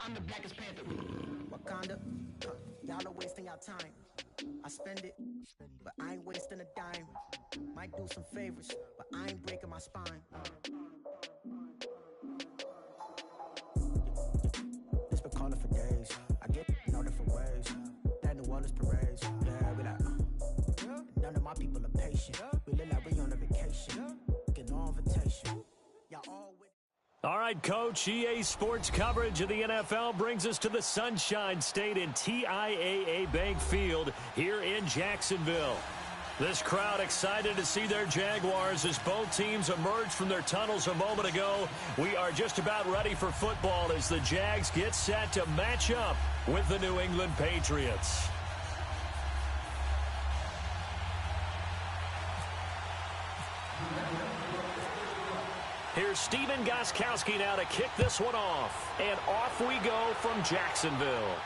I'm the blackest panther. Wakanda, y'all are wasting your time. I spend it, but I ain't wasting a dime. Might do some favors, but I ain't breaking my spine. It's been calling for days. I get in all different ways. That New Orleans parades. Yeah, we like, none of my people are patient. We look like we on a vacation. Get no invitation. Y'all all with. All right, Coach, EA Sports coverage of the NFL brings us to the Sunshine State in TIAA Bank Field here in Jacksonville. This crowd excited to see their Jaguars as both teams emerged from their tunnels a moment ago. We are just about ready for football as the Jags get set to match up with the New England Patriots. Here's Steven Gostkowski now to kick this one off. And off we go from Jacksonville.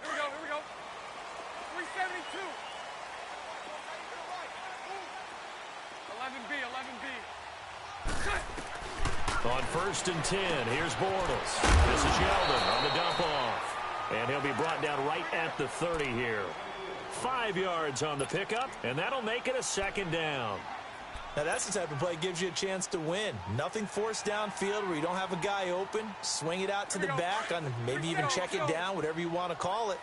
Here we go. 372. 11B. On 1st and 10, here's Bortles. This is Yeldon on the dump off. And he'll be brought down right at the 30 here. 5 yards on the pickup, and that'll make it a 2nd down. Now that's the type of play that gives you a chance to win. Nothing forced downfield where you don't have a guy open. Swing it out to the back, on maybe even check it down, whatever you want to call it.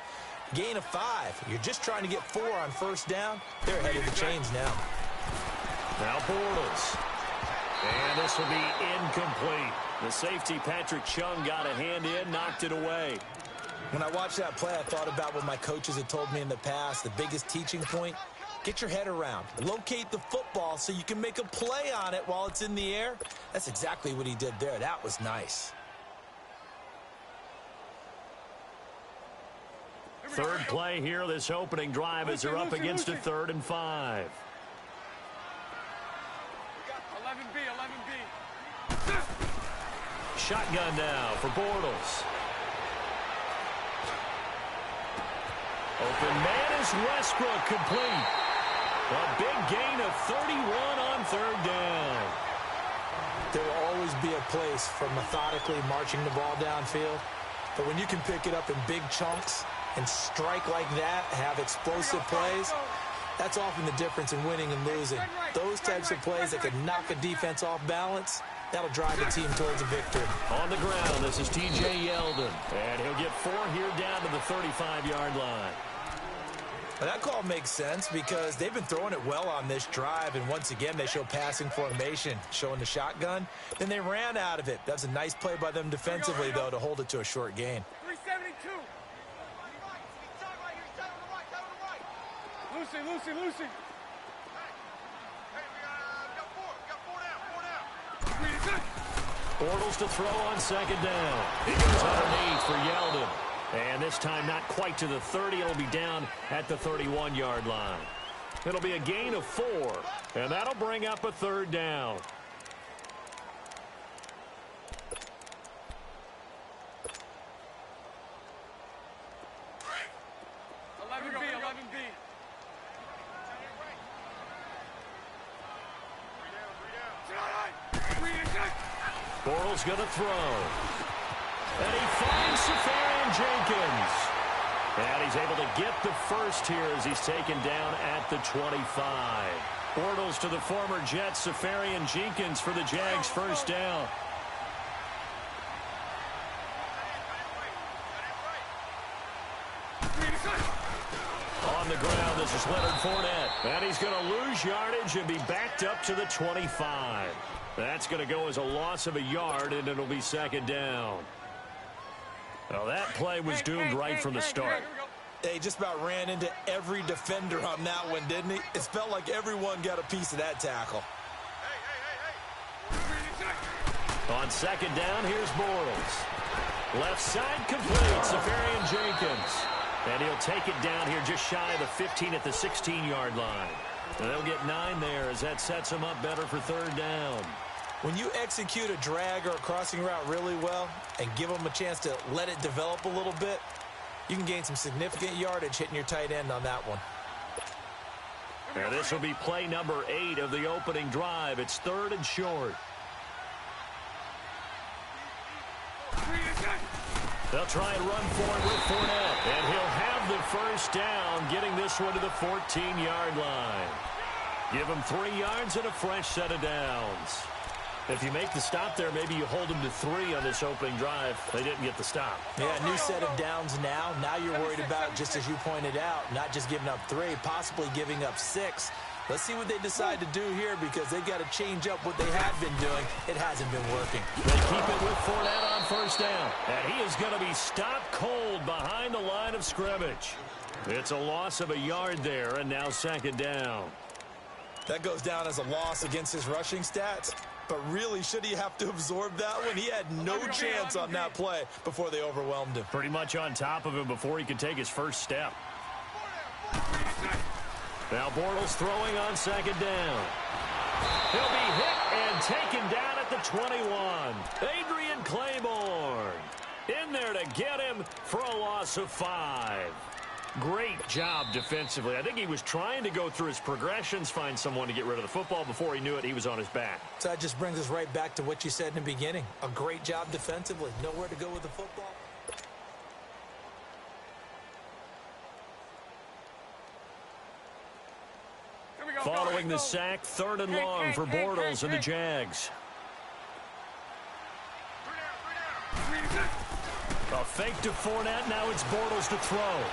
Gain of 5. You're just trying to get 4 on 1st down. They're ahead of the chains now. Now Bortles. And this will be incomplete. The safety, Patrick Chung, got a hand in, knocked it away. When I watched that play, I thought about what my coaches had told me in the past. The biggest teaching point, get your head around. Locate the football so you can make a play on it while it's in the air. That's exactly what he did there. That was nice. Third play here, this opening drive as they're up against a 3rd and 5. 11B. Shotgun now for Bortles. Open man is Westbrook, complete. A big gain of 31 on 3rd down. There will always be a place for methodically marching the ball downfield. But when you can pick it up in big chunks and strike like that, have explosive plays, that's often the difference in winning and losing. Those types of plays that can knock a defense off balance, that'll drive a team towards a victory. On the ground, this is T.J. Yeldon. And he'll get 4 here down to the 35-yard line. Now that call makes sense because they've been throwing it well on this drive, and once again they show passing formation, showing the shotgun. Then they ran out of it. That's a nice play by them defensively, though, to hold it to a short gain. 372. Lucy. Bortles to throw on 2nd down. He goes underneath for Yeldon. And this time not quite to the 30. It'll be down at the 31-yard line. It'll be a gain of 4. And that'll bring up a 3rd down. Bortles going to throw. And he finds Safarian Jenkins. And he's able to get the first here as he's taken down at the 25. Bortles to the former Jet, Safarian Jenkins for the Jags' 1st down. On the ground, this is Leonard Fournette. And he's going to lose yardage and be backed up to the 25. That's going to go as a loss of a yard, and it'll be 2nd down. Well, that play was doomed right from the start. He just about ran into every defender on that one, didn't he? It felt like everyone got a piece of that tackle. On 2nd down, here's Bortles. Left side complete, Safarian Jenkins. And he'll take it down here just shy of the 15 at the 16-yard line. And they'll get 9 there as that sets them up better for 3rd down. When you execute a drag or a crossing route really well and give them a chance to let it develop a little bit, you can gain some significant yardage hitting your tight end on that one. And this will be play number 8 of the opening drive. It's 3rd and short. They'll try and run for it with Fournette. And he'll have the first down, getting this one to the 14-yard line. Give him 3 yards and a fresh set of downs. If you make the stop there, maybe you hold them to 3 on this opening drive. They didn't get the stop. Yeah, new set of downs now. Now you're worried about, just as you pointed out, not just giving up 3, possibly giving up 6. Let's see what they decide to do here, because they've got to change up what they have been doing. It hasn't been working. They keep it with Fournette on first down. And he is going to be stopped cold behind the line of scrimmage. It's a loss of a yard there, and now 2nd down. That goes down as a loss against his rushing stats. But really, should he have to absorb that one? He had no chance on that play before they overwhelmed him. Pretty much on top of him before he could take his first step. Now Bortles throwing on 2nd down. He'll be hit and taken down at the 21. Adrian Claiborne in there to get him for a loss of 5. Great job defensively. I think he was trying to go through his progressions, find someone to get rid of the football. Before he knew it, he was on his back. So that just brings us right back to what you said in the beginning. A great job defensively. Nowhere to go with the football. Following the sack, 3rd and long for Bortles and the Jags. A fake to Fournette. Now it's Bortles to throw.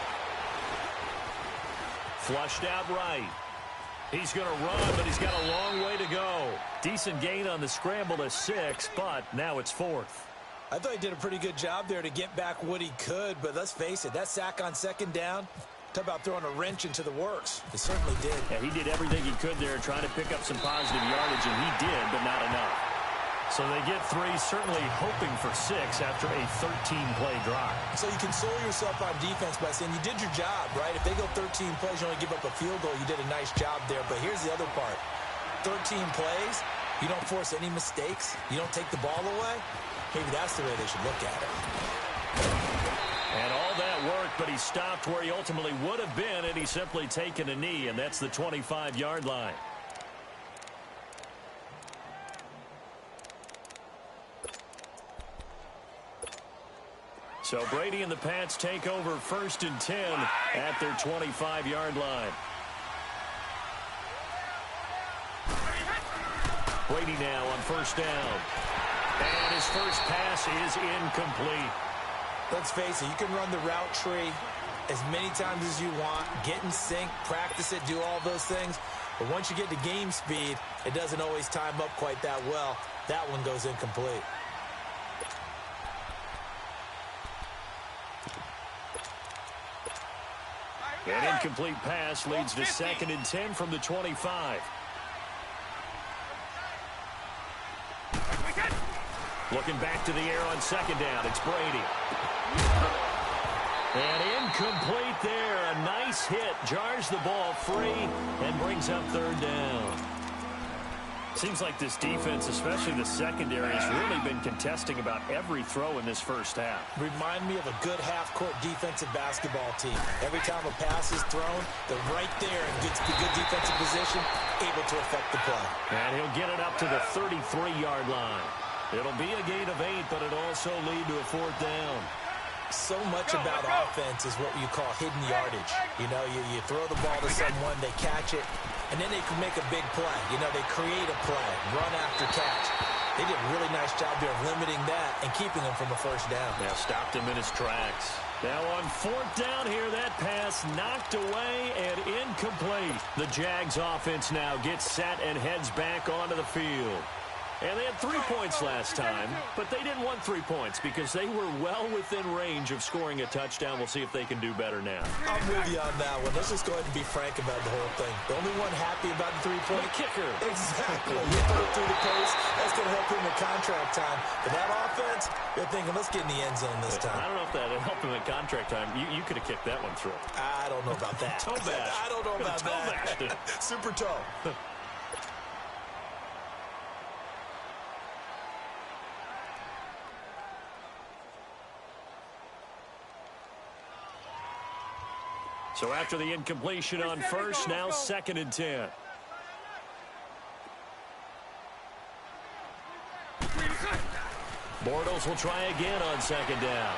Flushed out right. He's going to run, but he's got a long way to go. Decent gain on the scramble to 6, but now it's 4th. I thought he did a pretty good job there to get back what he could, but let's face it, that sack on 2nd down, talk about throwing a wrench into the works. It certainly did. Yeah, he did everything he could there, trying to pick up some positive yardage, and he did, but not enough. So they get 3, certainly hoping for 6 after a 13-play drive. So you console yourself on defense by saying you did your job, right? If they go 13 plays, you only give up a field goal, you did a nice job there. But here's the other part. 13 plays, you don't force any mistakes, you don't take the ball away. Maybe that's the way they should look at it. And all that worked, but he stopped where he ultimately would have been, and he's simply taken a knee, and that's the 25-yard line. So Brady and the Pats take over 1st and 10 at their 25-yard line. Brady now on 1st down. And his first pass is incomplete. Let's face it, you can run the route tree as many times as you want, get in sync, practice it, do all those things. But once you get to game speed, it doesn't always time up quite that well. That one goes incomplete. An incomplete pass leads to 2nd and 10 from the 25. Looking back to the air on 2nd down. It's Brady. And incomplete there. A nice hit. Jars the ball free and brings up 3rd down. Seems like this defense, especially the secondary, has really been contesting about every throw in this first half. Remind me of a good half-court defensive basketball team. Every time a pass is thrown, they're right there in good defensive position, able to affect the play. And he'll get it up to the 33-yard line. It'll be a gain of 8, but it'll also lead to a 4th down. So much about offense is what you call hidden yardage. You know, you throw the ball to someone, they catch it, and then they can make a big play. You know, they create a play, run after catch. They did a really nice job there of limiting that and keeping him from a first down. Yeah, stopped him in his tracks. Now on 4th down here, that pass knocked away and incomplete. The Jags offense now gets set and heads back onto the field. And they had 3 points last time, but they didn't want 3 points because they were well within range of scoring a touchdown. We'll see if they can do better now. I'm with you on that one. Let's just go ahead and be frank about the whole thing. The only one happy about the 3-point kicker. Exactly. You throw it through the post. That's going to help him in contract time. But that offense, they're thinking, let's get in the end zone this time. I don't know if that helped him at contract time. You could have kicked that one through. I don't know about that. Toe bash. I don't know about that. Super toe. So after the incompletion on first, now 2nd and 10. Bortles will try again on 2nd down.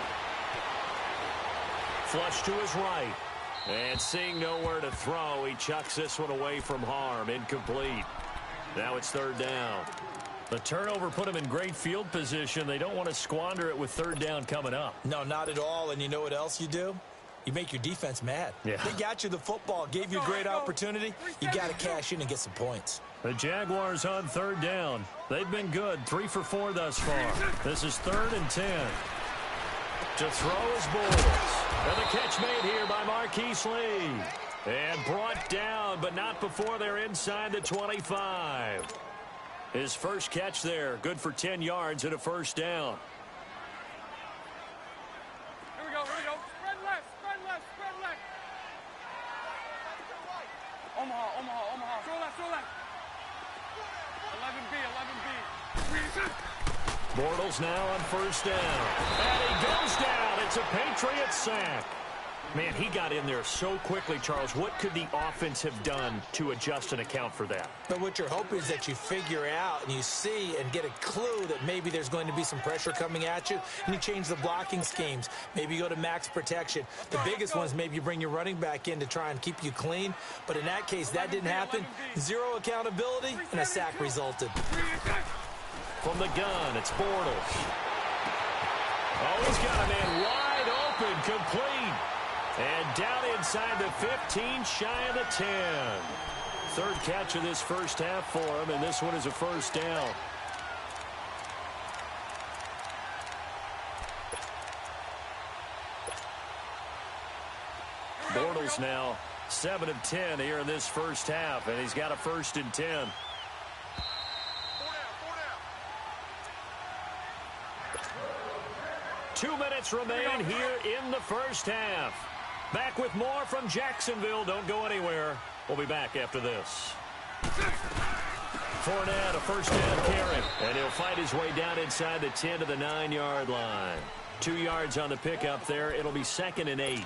Flush to his right. And seeing nowhere to throw, he chucks this one away from harm. Incomplete. Now it's 3rd down. The turnover put him in great field position. They don't want to squander it with 3rd down coming up. No, not at all. And you know what else you do? You make your defense mad. Yeah. They got you the football, gave you a great opportunity. You got to cash in and get some points. The Jaguars on 3rd down. They've been good, 3 for 4 thus far. This is 3rd and 10. To throw is Bortles. And the catch made here by Marquise Lee. And brought down, but not before they're inside the 25. His first catch there, good for 10 yards and a 1st down. Here we go, here we go. Spread left, spread left, spread left. Omaha, Omaha, Omaha. Throw left, throw left. 11B, 11B. Bortles now on 1st down. And he goes down. It's a Patriots sack. Man, he got in there so quickly, Charles. What could the offense have done to adjust and account for that? But what you're hoping is that you figure out and you see and get a clue that maybe there's going to be some pressure coming at you, and you change the blocking schemes. Maybe you go to max protection. The biggest one is maybe you bring your running back in to try and keep you clean. But in that case, that didn't happen. 0 accountability, and a sack resulted. From the gun, it's Bortles. Oh, he's got a man wide open, complete. And down inside the 15, shy of the 10. 3rd catch of this first half for him, and this one is a 1st down. Bortles now 7 of 10 here in this first half, and he's got a 1st and 10. Two minutes remain here in the first half. Back with more from Jacksonville. Don't go anywhere. We'll be back after this. Fournette, a 1st down carry. And he'll fight his way down inside the 10 to the 9-yard line. 2 yards on the pickup there. It'll be 2nd and 8.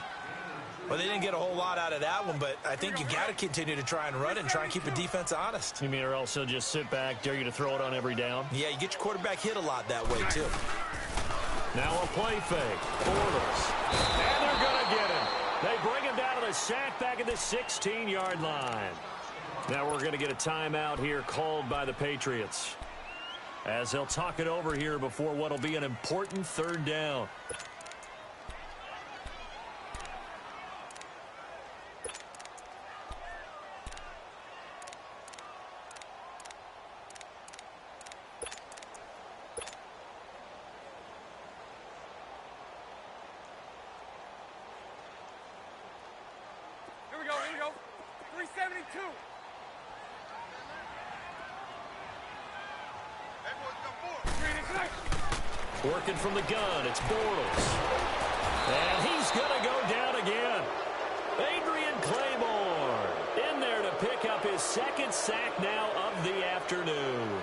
Well, they didn't get a whole lot out of that one, but I think you got to continue to try and run it and try and keep the defense honest. You mean or else he'll just sit back, dare you to throw it on every down? Yeah, you get your quarterback hit a lot that way, too. Now a play fake. Bortles. And they're going to get him. They bring him down to the sack back at the 16-yard line. Now we're going to get a timeout here called by the Patriots, as they'll talk it over here before what will be an important 3rd down. Here we go. 372. Working from the gun, it's Bortles. And he's going to go down again. Adrian Claymore in there to pick up his 2nd sack now of the afternoon.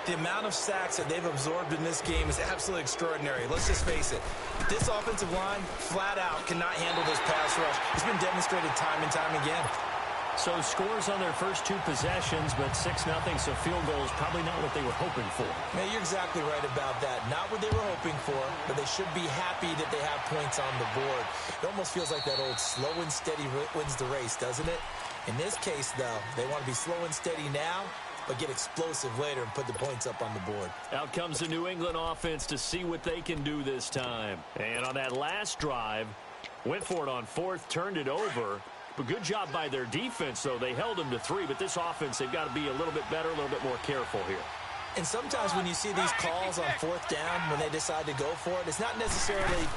The amount of sacks that they've absorbed in this game is absolutely extraordinary. Let's just face it. This offensive line, flat out, cannot handle this pass rush. It's been demonstrated time and time again. So scores on their first 2 possessions, but 6-0, so field goal is probably not what they were hoping for. Man, you're exactly right about that. Not what they were hoping for, but they should be happy that they have points on the board. It almost feels like that old slow and steady wins the race, doesn't it? In this case, though, they want to be slow and steady now, but get explosive later and put the points up on the board. Out comes the New England offense to see what they can do this time. And on that last drive, went for it on 4th, turned it over. But good job by their defense, though. They held them to 3, but this offense, they've got to be a little bit better, a little bit more careful here. And sometimes when you see these calls on 4th down, when they decide to go for it, it's not necessarily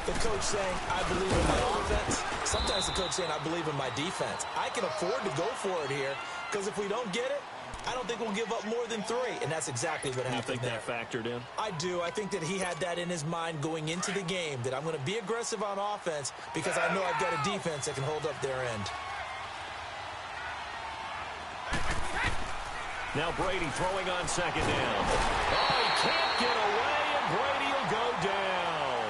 the coach saying, I believe in my offense. Sometimes the coach saying, I believe in my defense. I can afford to go for it here, because if we don't get it, I don't think we'll give up more than 3, and that's exactly what happened there. You think that factored in? I do. I think that he had that in his mind going into the game, that I'm going to be aggressive on offense because I know I've got a defense that can hold up their end. Now Brady throwing on 2nd down. Oh, he can't get away, and Brady will go down.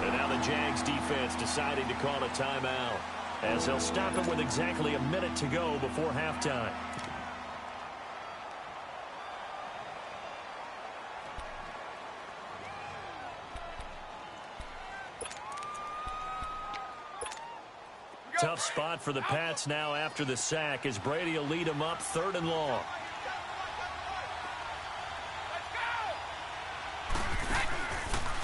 And now the Jags defense deciding to call a timeout. as they'll stop it with exactly a minute to go before halftime. Tough spot for the Pats now after the sack as Brady will lead them up 3rd and long.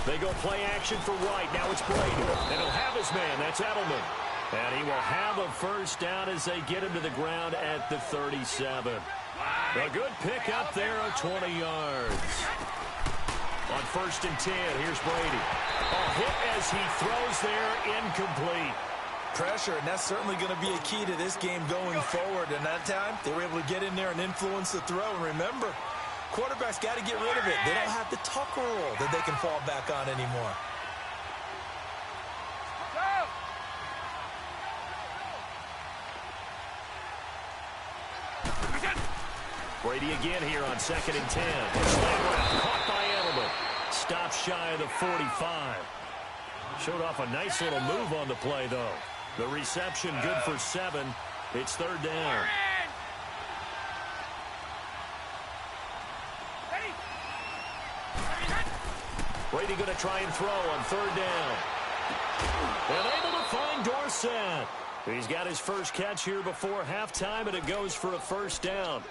They go play action for White. Now it's Brady. And he'll have his man. That's Edelman. And he will have a first down as they get him to the ground at the 37. A good pick up there of 20 yards. On 1st and 10, here's Brady. A hit as he throws there, incomplete. Pressure, and that's certainly going to be a key to this game going forward. And that time, they were able to get in there and influence the throw. And remember, quarterbacks got to get rid of it. They don't have the tucker roll that they can fall back on anymore. Brady again here on 2nd and 10. Slant route caught by Edelman. Stop shy of the 45. Showed off a nice little move on the play, though. The reception good for 7. It's 3rd down. Brady going to try and throw on 3rd down. And able to find Dorsett. He's got his first catch here before halftime, and it goes for a first down.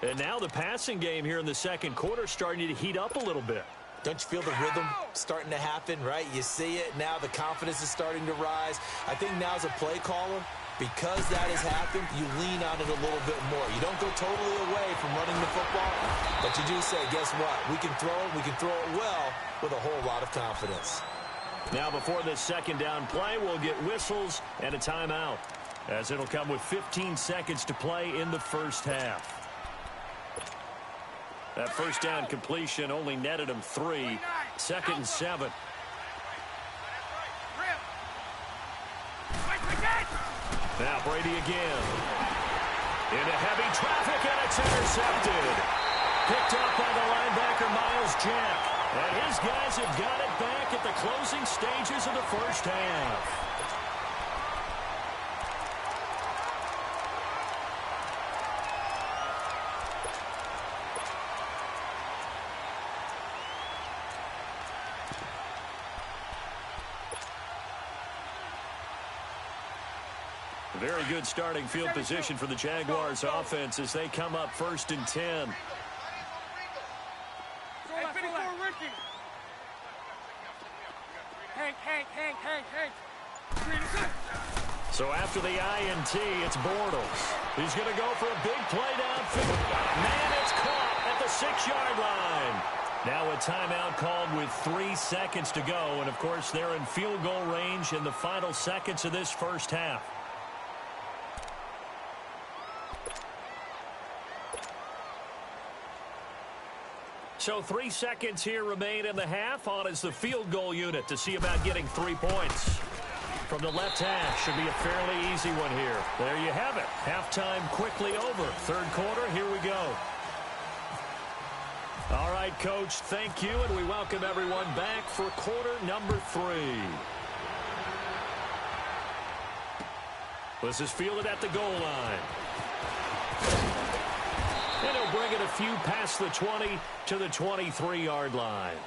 And now the passing game here in the 2nd quarter starting to heat up a little bit. Don't you feel the rhythm starting to happen, right? You see it now. The confidence is starting to rise. I think now as a play caller, because that has happened, you lean on it a little bit more. You don't go totally away from running the football, but you do say, guess what? We can throw it. We can throw it well with a whole lot of confidence. Now before this 2nd down play, we'll get whistles and a timeout, as it'll come with 15 seconds to play in the first half. That first down completion only netted him 3. 2nd and 7. Now Brady again. Into heavy traffic, and it's intercepted. Picked up by the linebacker, Miles Jack. And his guys have got it back at the closing stages of the first half. Very good starting field position for the Jaguars offense as they come up 1st and 10. So after the INT, it's Bortles. He's going to go for a big play downfield. Man, it's caught at the 6-yard line. Now a timeout called with 3 seconds to go. And, of course, they're in field goal range in the final seconds of this first half. So 3 seconds here remain in the half. On is the field goal unit to see about getting 3 points. From the left hash, should be a fairly easy one here. There you have it. Halftime quickly over. 3rd quarter, here we go. All right, Coach, thank you, and we welcome everyone back for quarter number 3. This is fielded at the goal line. And he'll bring it a few past the 20 to the 23-yard line.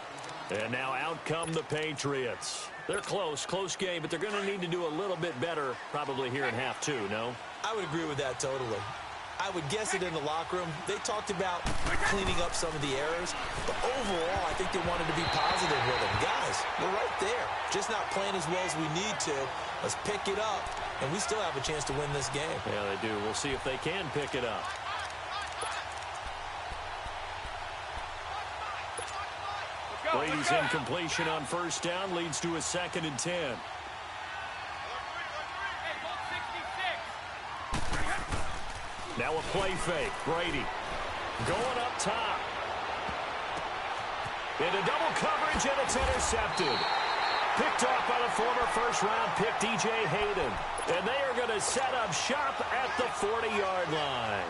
And now out come the Patriots. They're close game, but they're going to need to do a little bit better probably here in half 2, no? I would agree with that totally. I would guess it in the locker room. They talked about cleaning up some of the errors, but overall, I think they wanted to be positive with them. Guys, we're right there. Just not playing as well as we need to. Let's pick it up, and we still have a chance to win this game. Yeah, they do. We'll see if they can pick it up. Brady's incompletion on 1st down leads to a 2nd and 10. Now a play fake. Brady going up top. Into double coverage, and it's intercepted. Picked off by the former first-round pick, DJ Hayden. And they are going to set up shop at the 40-yard line.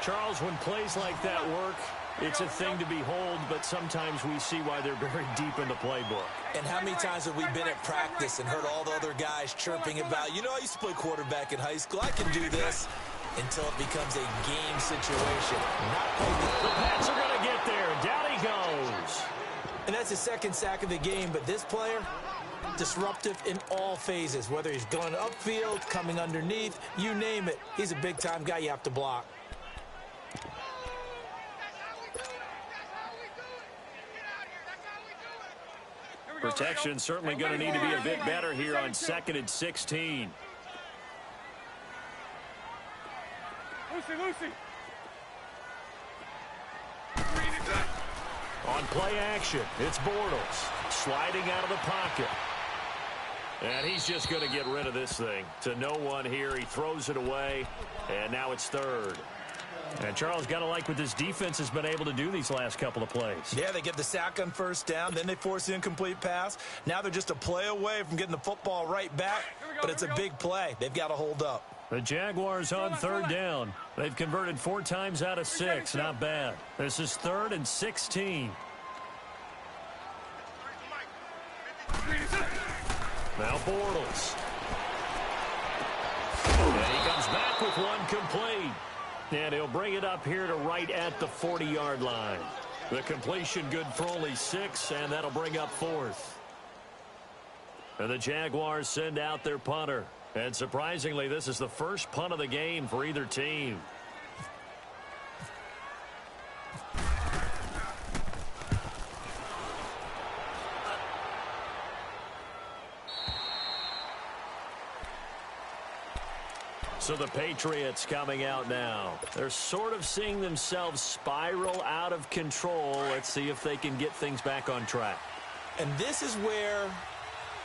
Charles, when plays like that work, It's a thing to behold, but sometimes we see why they're very deep in the playbook. And how many times have we been at practice and heard all the other guys chirping about, you know, I used to play quarterback in high school. I can do this. Until it becomes a game situation. The Pats are going to get there. Down he goes. And that's his second sack of the game, but this player, disruptive in all phases, whether he's going upfield, coming underneath, you name it. He's a big-time guy you have to block. Protection certainly going to need to be a bit better here on 2nd and 16. Lucy. On play action, it's Bortles sliding out of the pocket. And he's just going to get rid of this thing. To no one here, he throws it away, and now it's 3rd. And Charles, got to like what this defense has been able to do these last couple of plays. Yeah, they get the sack on 1st down, then they force the incomplete pass. Now they're just a play away from getting the football right back, but it's a big play. They've got to hold up. The Jaguars on 3rd down. They've converted 4 times out of 6. Not bad. This is 3rd and 16. Now Bortles. And he comes back with one complete. And he'll bring it up here to right at the 40-yard line. The completion good for only 6, and that'll bring up 4th. And the Jaguars send out their punter. And surprisingly, this is the first punt of the game for either team. So the Patriots coming out now. They're sort of seeing themselves spiral out of control. Let's see if they can get things back on track. And this is where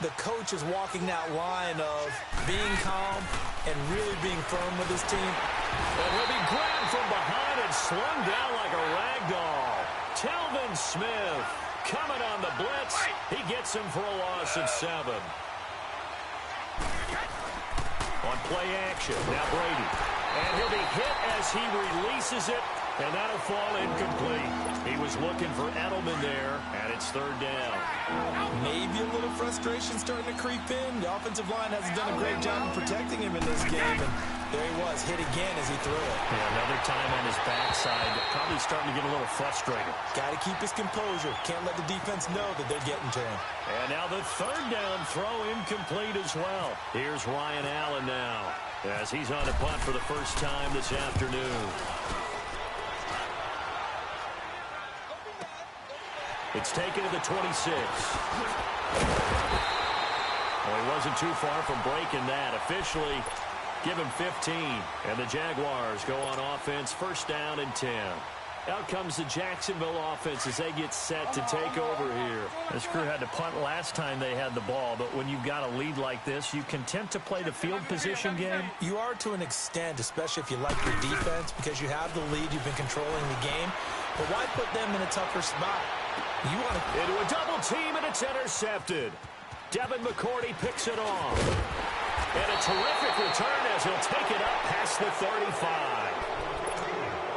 the coach is walking that line of being calm and really being firm with his team. And he'll be grabbed from behind and slung down like a rag doll. Telvin Smith coming on the blitz. He gets him for a loss of 7. On play action, now Brady. And he'll be hit as he releases it, and that'll fall incomplete. He was looking for Edelman there, and it's 3rd down. Maybe a little frustration starting to creep in. The offensive line hasn't done a great job of protecting him in this game, and there he was, hit again as he threw it. Yeah, another time on his backside, probably starting to get a little frustrated. Got to keep his composure. Can't let the defense know that they're getting to him. And now the 3rd down throw incomplete as well. Here's Ryan Allen now, as he's on a punt for the first time this afternoon. It's taken to the 26. Well, he wasn't too far from breaking that. Officially, give him 15. And the Jaguars go on offense, 1st down and 10. Out comes the Jacksonville offense as they get set to take over here. This crew had to punt last time they had the ball, but when you've got a lead like this, you content to play the field position game? You are to an extent, especially if you like your defense, because you have the lead, you've been controlling the game. But why put them in a tougher spot? You want to... Into a double team, and it's intercepted. Devin McCourty picks it off. And a terrific return as he'll take it up past the 35.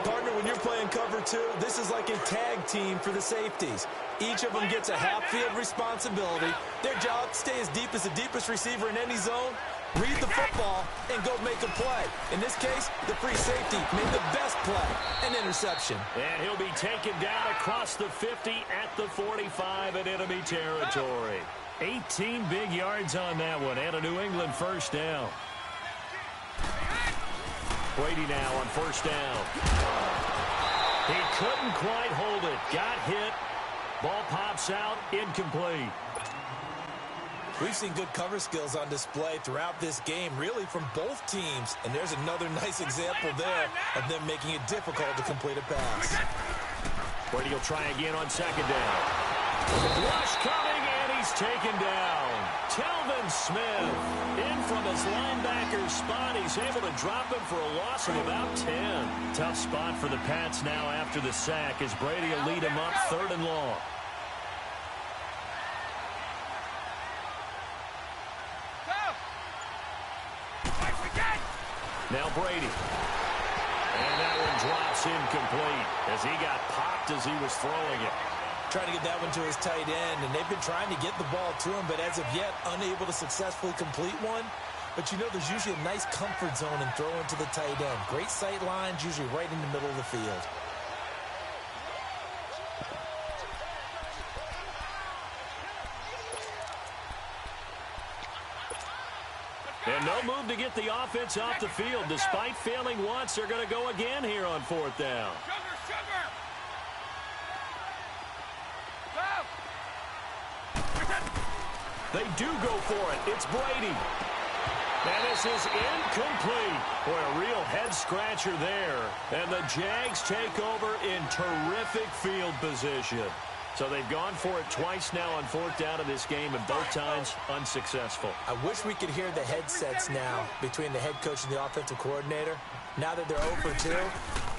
Partner, when you're playing cover 2, this is like a tag team for the safeties. Each of them gets a half-field responsibility. Their job, stay as deep as the deepest receiver in any zone, read the football, and go make a play. In this case, the free safety made the best play, an interception. And he'll be taken down across the 50 at the 45 in enemy territory. 18 big yards on that one, and a New England 1st down. Brady now on 1st down. He couldn't quite hold it. Got hit. Ball pops out. Incomplete. We've seen good cover skills on display throughout this game, really from both teams. And there's another nice example there of them making it difficult to complete a pass. Brady will try again on 2nd down. Rush coming, and he's taken down. Telvin Smith in from his linebacker spot. He's able to drop him for a loss of about 10. Tough spot for the Pats now after the sack as Brady will lead him up 3rd and long. Now Brady. And that one drops incomplete as he got popped stopped as he was throwing it. Trying to get that one to his tight end, and they've been trying to get the ball to him, but as of yet, unable to successfully complete one. But you know, there's usually a nice comfort zone in throwing to the tight end. Great sight lines, usually right in the middle of the field. And no move to get the offense off the field. Despite failing once, they're going to go again here on 4th down. They do go for it. It's Brady. And this is incomplete. Boy, a real head-scratcher there. And the Jags take over in terrific field position. So they've gone for it twice now on 4th down in this game, and both times unsuccessful. I wish we could hear the headsets now between the head coach and the offensive coordinator. Now that they're 0 for 2,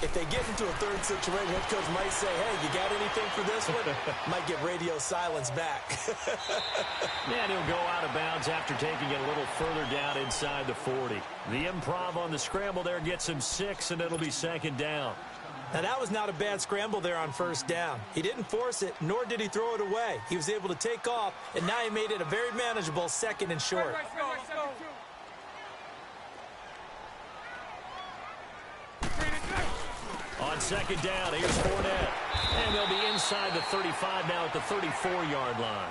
if they get into a third situation, head coach might say, hey, you got anything for this one? Might get radio silence back. And he'll go out of bounds after taking it a little further down inside the 40. The improv on the scramble there gets him 6, and it'll be 2nd down. Now, that was not a bad scramble there on 1st down. He didn't force it, nor did he throw it away. He was able to take off, and now he made it a very manageable 2nd and short. On 2nd down, here's Fournette. And they'll be inside the 35 now at the 34-yard line.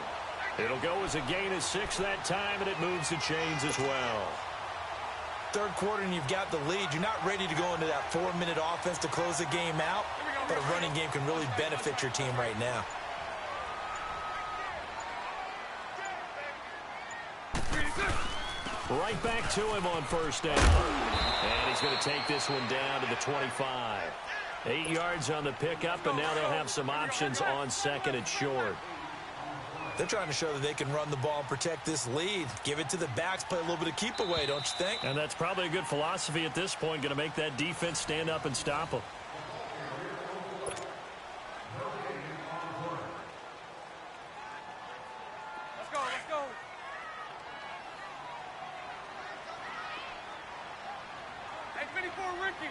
It'll go as a gain of 6 that time, and it moves the chains as well. 3rd quarter and you've got the lead. You're not ready to go into that 4-minute offense to close the game out, but a running game can really benefit your team right now. Right back to him on 1st down. And he's going to take this one down to the 25. 8 yards on the pickup, and now they'll have some options on 2nd and short. They're trying to show that they can run the ball and protect this lead. Give it to the backs, play a little bit of keep away, don't you think? And that's probably a good philosophy at this point, going to make that defense stand up and stop them. Let's go, let's go. Hey, 24, Ricky.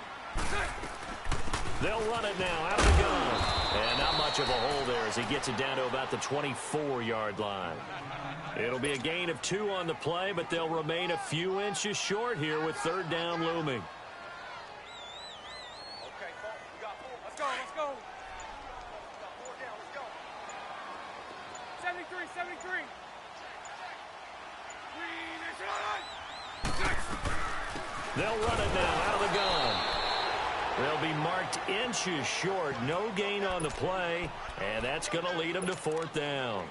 They'll run it now out of the gun. And not much of a hole there as he gets it down to about the 24-yard line. It'll be a gain of 2 on the play, but they'll remain a few inches short here with 3rd down looming. Okay, we got 4. Let's go, let's go. We got 4 down, let's go. 73, 73. They'll run it now out of the gun. They'll be marked inches short. No gain on the play, and that's going to lead them to 4th down.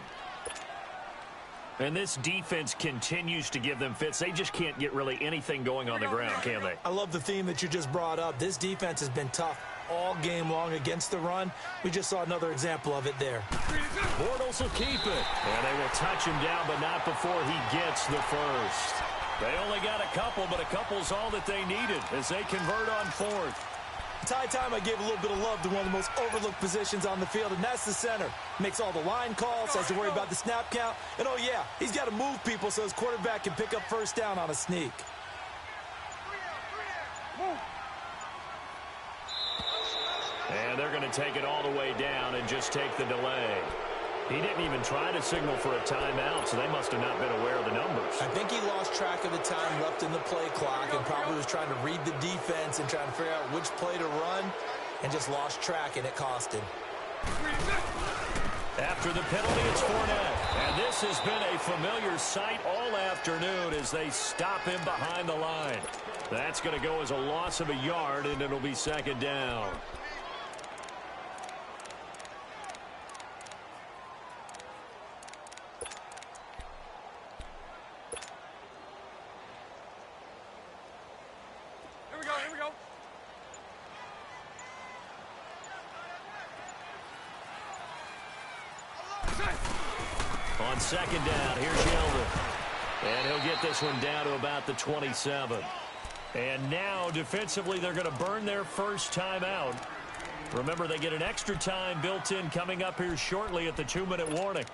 And this defense continues to give them fits. They just can't get really anything going on the ground, can they? I love the theme that you just brought up. This defense has been tough all game long against the run. We just saw another example of it there. Bortles will keep it. And they will touch him down, but not before he gets the first. They only got a couple, but a couple's all that they needed as they convert on 4th. It's high time I gave a little bit of love to one of the most overlooked positions on the field, and that's the center. Makes all the line calls, has to worry about the snap count. And, oh, yeah, he's got to move people so his quarterback can pick up 1st down on a sneak. And they're going to take it all the way down and just take the delay. He didn't even try to signal for a timeout, so they must have not been aware of the numbers. I think he lost track of the time left in the play clock and probably was trying to read the defense and trying to figure out which play to run and just lost track, and it cost him. After the penalty, it's Fournette. And this has been a familiar sight all afternoon as they stop him behind the line. That's going to go as a loss of a yard, and it'll be 2nd down. Here we go. On 2nd down, here's Yeldon. And he'll get this one down to about the 27. And now, defensively, they're going to burn their first timeout. Remember, they get an extra time built in coming up here shortly at the 2-minute warning.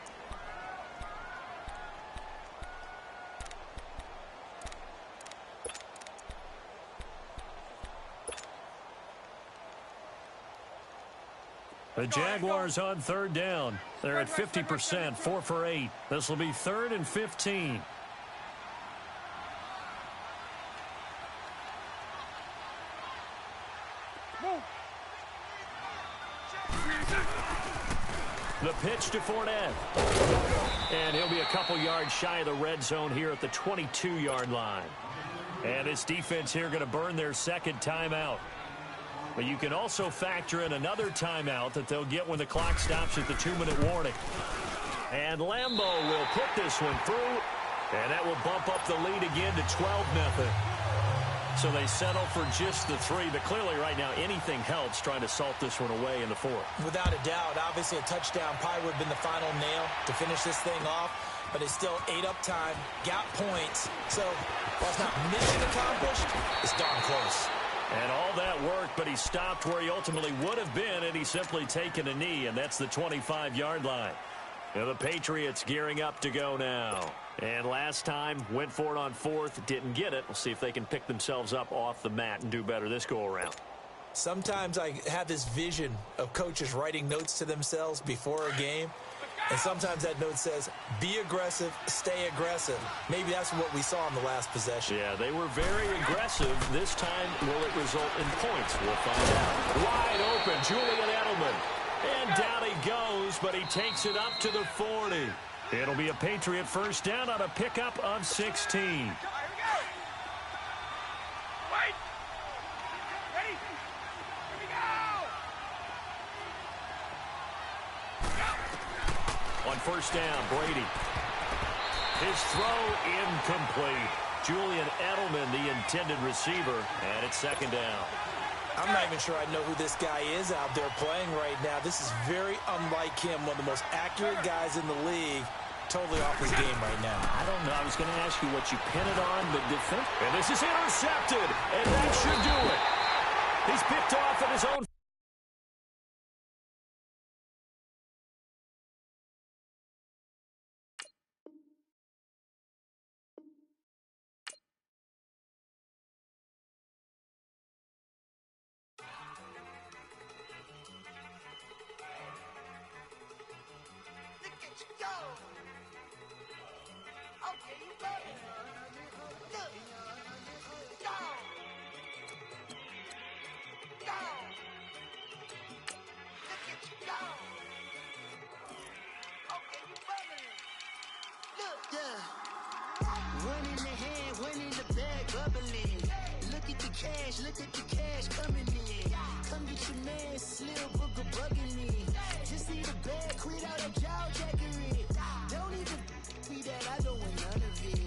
The Jaguars on third down. They're at 50%, 4 for 8. This will be 3rd and 15. The pitch to Fournette. And he'll be a couple yards shy of the red zone here at the 22-yard line. And this defense here going to burn their second timeout. But you can also factor in another timeout that they'll get when the clock stops at the 2-minute warning. And Lambeau will put this one through, and that will bump up the lead again to 12-0. So they settle for just the 3, but clearly right now anything helps trying to salt this one away in the 4th. Without a doubt, obviously a touchdown probably would have been the final nail to finish this thing off, but it's still ate up time, got points. So while it's not mission accomplished, it's darn close. And all that worked, but he stopped where he ultimately would have been, and he's simply taken a knee, and that's the 25-yard line. Now the Patriots gearing up to go now. And last time, went for it on 4th, didn't get it. We'll see if they can pick themselves up off the mat and do better this go-around. Sometimes I have this vision of coaches writing notes to themselves before a game, and sometimes that note says, be aggressive, stay aggressive. Maybe that's what we saw in the last possession. Yeah, they were very aggressive. This time, will it result in points? We'll find out. Wide open, Julian Edelman. And down he goes, but he takes it up to the 40. It'll be a Patriot first down on a pickup of 16. Here we go. Wait. Ready? Here we go. On first down, Brady. His throw incomplete. Julian Edelman, the intended receiver, and it's second down. I'm not even sure I know who this guy is out there playing right now. This is very unlike him, one of the most accurate guys in the league. Totally off his game right now. I don't know. I was going to ask you what you pin it on, but defense. And this is intercepted, and that should do it. He's picked off at his own. One in the hand, one in the bag, bubbling. Look at the cash coming in. Come get your man, Slim Booker bugging me. Just need a bag, quit out that jaw jackery. Don't even me that I don't want none of it.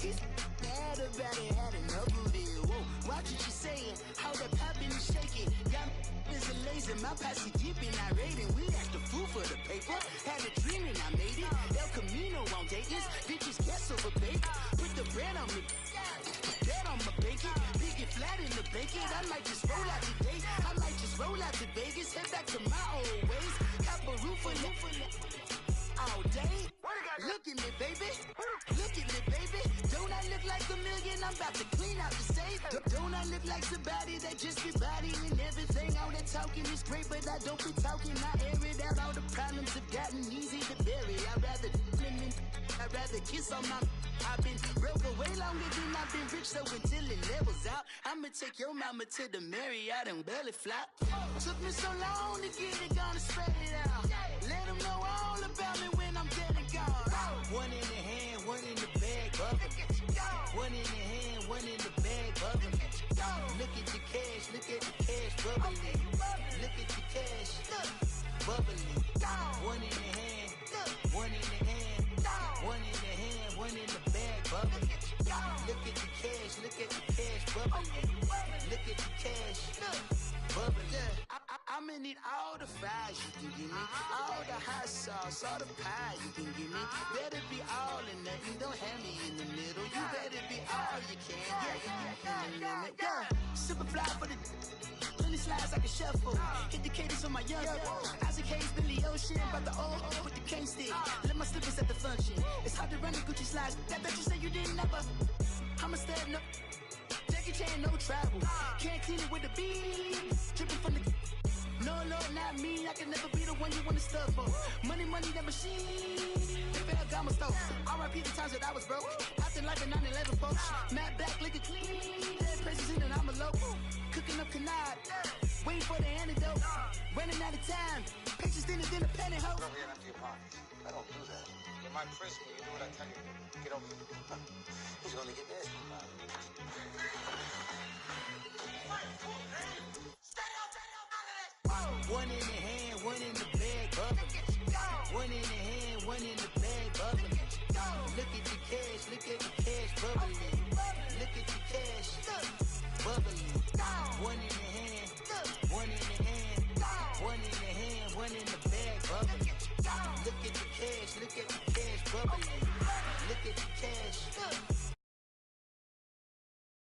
He's mad about it, had enough of it. Whoa, watch what you saying, how that poppin' and shaking. Got is a lazy, my posse deep and I raiding. We act the fool for the paper. Had a dream and I made it. El Camino on Dayton's, bitches guess over bake. Put the bread on me, bread on my bacon. Big and flat in the bacon. I might just roll out today. I might just roll out to Vegas. Head back to my old ways. Cop a roof for all day. Look at me, baby. Look at me, baby. Don't I look like a million? I'm about to clean out the safe. Don't I look like somebody that just be bodying everything? All that talking is great, but I don't be talking. I air it out. All the problems have gotten easy to bury. I'd rather kiss on my. I've been broke way longer than I've been rich, so until it levels out, I'ma take your mama to the Marriott and belly flop. Took me so long to get it, gonna spread it out. Let them know all about me when I'm dead and gone. One in the hand, one in the bag, bubbling. One in the hand, one in the bag, bubbling. Look at the cash, bubbling. Look at the cash, bubbling. One in the hand, one in the hand, one in the hand, one in the bag, bubbling. Look at the cash, bubbling. Look at the cash, bubbling. I'ma need all the fries you can give me, all the hot sauce, all the pie you can give me. Better be all or nothing, don't have me in the middle. You better be all you can. Yeah. Super fly for the plenty slides like a shuffle. Hit the cadence on my young. Isaac Hayes, Billy Ocean, about the old with the cane stick. Let my slippers at the function. It's hard to run the Gucci slides. That bet you say you didn't never. I'm a step no. Jackie Chan, no travel. Can't clean it with the beat. Dripping from the. No, Lord, not me. I can never be the one you want to stuff for. Money, that machine. They fell down my stove. R.I.P. the times that I was broke. Acting like a 9/11 folks. Matte black, looking clean. Dead presses in and I'm a local. Cooking up canard. Waiting for the antidote. Running out of time. Pictures thinner than a pantyhose. Over here and empty your pockets. I don't do that. You might frisk me. You do what I tell you. Get over here. He's gonna get this. One in the hand, one in the bag, bubbling. One in the hand, one in the bag, bubbling. Look at the cash, bubbling. Look at the cash, bubbling. One in the hand, one in the hand, one in the hand, one in the bag, bubbling. Look at the cash, bubbling. Look at the cash.